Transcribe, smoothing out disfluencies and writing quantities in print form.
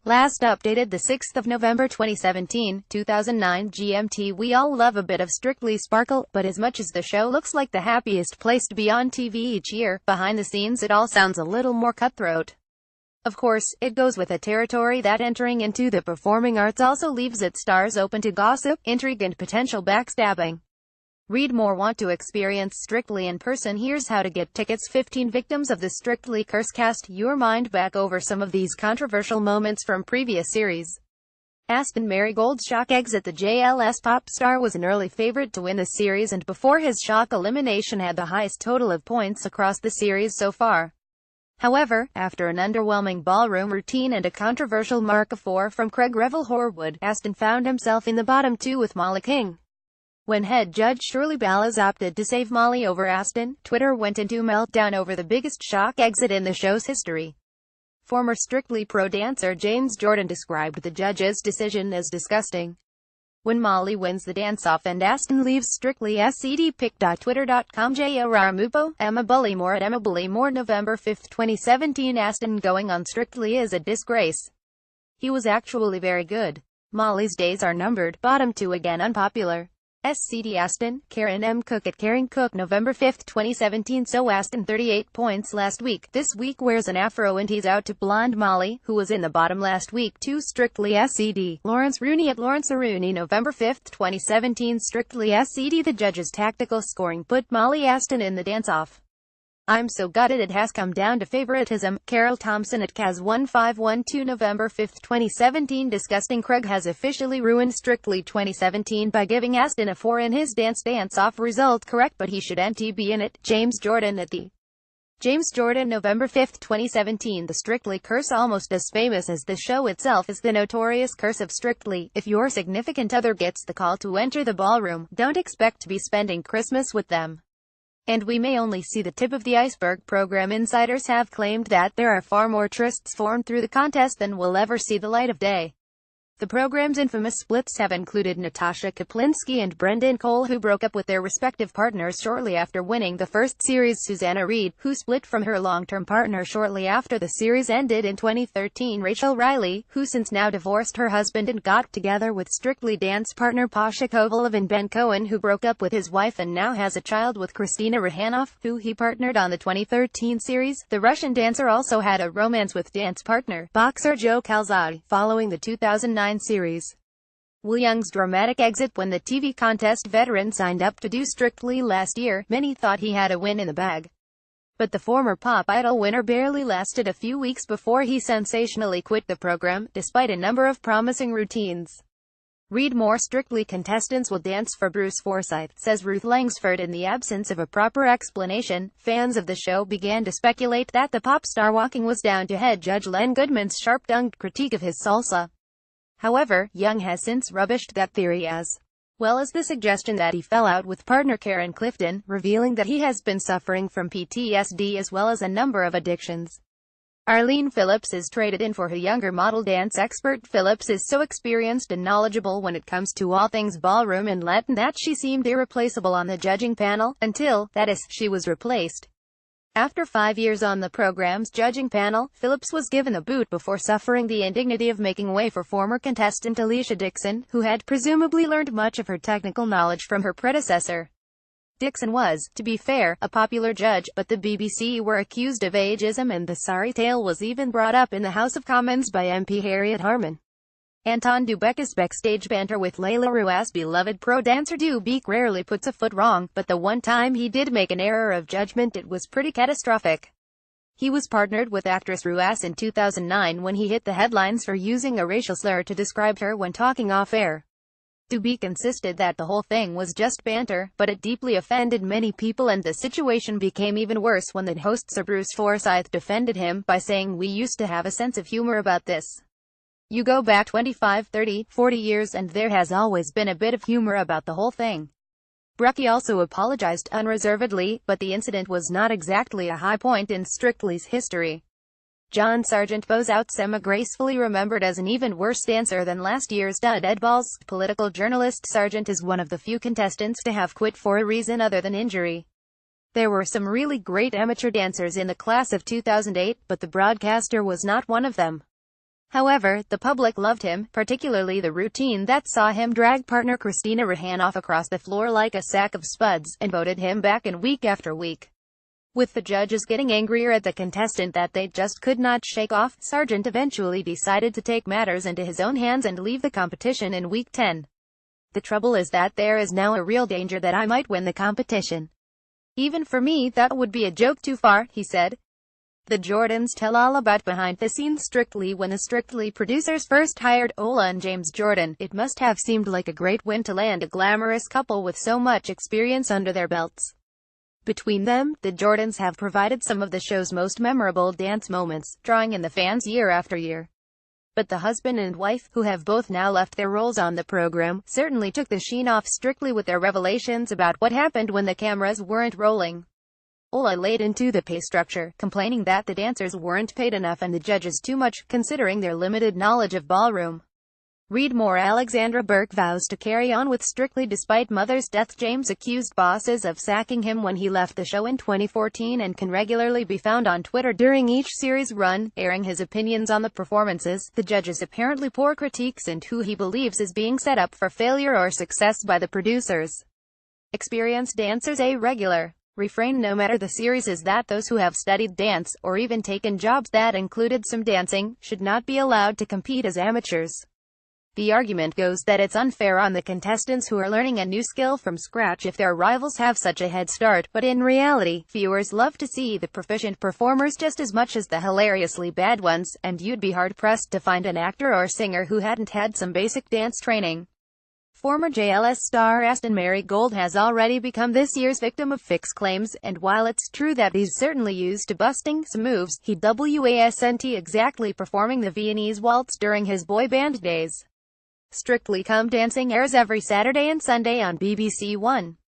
Last updated the 6th of November 2017, 2009 GMT. We all love a bit of Strictly Sparkle, but as much as the show looks like the happiest place to be on TV each year, behind the scenes it all sounds a little more cutthroat. Of course, it goes with a territory that entering into the performing arts also leaves its stars open to gossip, intrigue and potential backstabbing. Read more. Want to experience Strictly in person? Here's how to get tickets. 15 victims of the Strictly curse. Cast your mind back over some of these controversial moments from previous series. Aston Marigold's shock exit. The JLS pop star was an early favorite to win the series, and before his shock elimination had the highest total of points across the series so far. However, after an underwhelming ballroom routine and a controversial mark of 4 from Craig Revel Horwood, Aston found himself in the bottom 2 with Molly King. When head judge Shirley Ballas opted to save Molly over Aston, Twitter went into meltdown over the biggest shock exit in the show's history. Former Strictly pro dancer James Jordan described the judge's decision as disgusting. When Molly wins the dance-off and Aston leaves Strictly, scdpic.twitter.com. Jaramupo, Emma Bullymore at Emma Bullymore. November 5, 2017 Aston going on Strictly is a disgrace. He was actually very good. Molly's days are numbered. Bottom 2 again unpopular. SCD Aston, Karen M. Cook at Karen Cook. November 5, 2017 So Aston 38 points last week. This week wears an afro and he's out to blonde Molly, who was in the bottom last week too. Strictly SCD. Lawrence Rooney at Lawrence Rooney. November 5, 2017 Strictly SCD. The judge's tactical scoring put Molly Aston in the dance-off. I'm so gutted it has come down to favoritism. Carol Thompson at Kaz1512. November 5, 2017 Disgusting. Craig has officially ruined Strictly 2017 by giving Aston a 4 in his dance-off. Result correct, but he shouldn't be in it. James Jordan at the James Jordan. November 5, 2017 The Strictly curse, almost as famous as the show itself, is the notorious curse of Strictly. If your significant other gets the call to enter the ballroom, don't expect to be spending Christmas with them. And we may only see the tip of the iceberg. Program insiders have claimed that there are far more trysts formed through the contest than will ever see the light of day. The program's infamous splits have included Natasha Kaplinsky and Brendan Cole, who broke up with their respective partners shortly after winning the first series, Susanna Reid, who split from her long-term partner shortly after the series ended in 2013, Rachel Riley, who since now divorced her husband and got together with Strictly dance partner Pasha Kovalev, and Ben Cohen, who broke up with his wife and now has a child with Kristina Rahanoff, who he partnered on the 2013 series. The Russian dancer also had a romance with dance partner, boxer Joe Calzaghe, following the 2009 series. Will Young's dramatic exit. When the TV contest veteran signed up to do Strictly last year, many thought he had a win in the bag. But the former Pop Idol winner barely lasted a few weeks before he sensationally quit the program, despite a number of promising routines. Read more. Strictly contestants will dance for Bruce Forsyth, says Ruth Langsford. In the absence of a proper explanation, fans of the show began to speculate that the pop star walking was down to head judge Len Goodman's sharp-tongued critique of his salsa. However, Young has since rubbished that theory, as well as the suggestion that he fell out with partner Karen Clifton, revealing that he has been suffering from PTSD as well as a number of addictions. Arlene Phillips is traded in for her younger model dance expert. Phillips is so experienced and knowledgeable when it comes to all things ballroom and Latin that she seemed irreplaceable on the judging panel, until, that is, she was replaced. After 5 years on the program's judging panel, Phillips was given a boot before suffering the indignity of making way for former contestant Alicia Dixon, who had presumably learned much of her technical knowledge from her predecessor. Dixon was, to be fair, a popular judge, but the BBC were accused of ageism, and the sorry tale was even brought up in the House of Commons by MP Harriet Harman. Anton Dubec's backstage banter with Layla Ruas. Beloved pro dancer Dubek rarely puts a foot wrong, but the one time he did make an error of judgment, it was pretty catastrophic. He was partnered with actress Ruas in 2009 when he hit the headlines for using a racial slur to describe her when talking off-air. Dubek insisted that the whole thing was just banter, but it deeply offended many people, and the situation became even worse when the host Sir Bruce Forsyth defended him by saying, "We used to have a sense of humor about this. You go back 25, 30, 40 years and there has always been a bit of humor about the whole thing." Brucky also apologized unreservedly, but the incident was not exactly a high point in Strictly's history. John Sargent bows out Emma, gracefully remembered as an even worse dancer than last year's stud Ed Balls. Political journalist Sargent is one of the few contestants to have quit for a reason other than injury. There were some really great amateur dancers in the class of 2008, but the broadcaster was not one of them. However, the public loved him, particularly the routine that saw him drag partner Christina Rehanoff across the floor like a sack of spuds, and voted him back in week after week. With the judges getting angrier at the contestant that they just could not shake off, Sargent eventually decided to take matters into his own hands and leave the competition in week 10. The trouble is that there is now a real danger that I might win the competition. Even for me, that would be a joke too far, he said. The Jordans tell all about behind-the-scenes Strictly. When the Strictly producers first hired Ola and James Jordan, it must have seemed like a great win to land a glamorous couple with so much experience under their belts. Between them, the Jordans have provided some of the show's most memorable dance moments, drawing in the fans year after year. But the husband and wife, who have both now left their roles on the program, certainly took the sheen off Strictly with their revelations about what happened when the cameras weren't rolling. Ola laid into the pay structure, complaining that the dancers weren't paid enough and the judges too much, considering their limited knowledge of ballroom. Read more. Alexandra Burke vows to carry on with Strictly despite mother's death. James accused bosses of sacking him when he left the show in 2014 and can regularly be found on Twitter during each series run, airing his opinions on the performances, the judges' apparently poor critiques, and who he believes is being set up for failure or success by the producers. Experienced dancers. A regular refrain no matter the series is that those who have studied dance, or even taken jobs that included some dancing, should not be allowed to compete as amateurs. The argument goes that it's unfair on the contestants who are learning a new skill from scratch if their rivals have such a head start, but in reality, viewers love to see the proficient performers just as much as the hilariously bad ones, and you'd be hard-pressed to find an actor or singer who hadn't had some basic dance training. Former JLS star Aston Marigold has already become this year's victim of fix claims, and while it's true that he's certainly used to busting some moves, he wasn't exactly performing the Viennese waltz during his boy band days. Strictly Come Dancing airs every Saturday and Sunday on BBC One.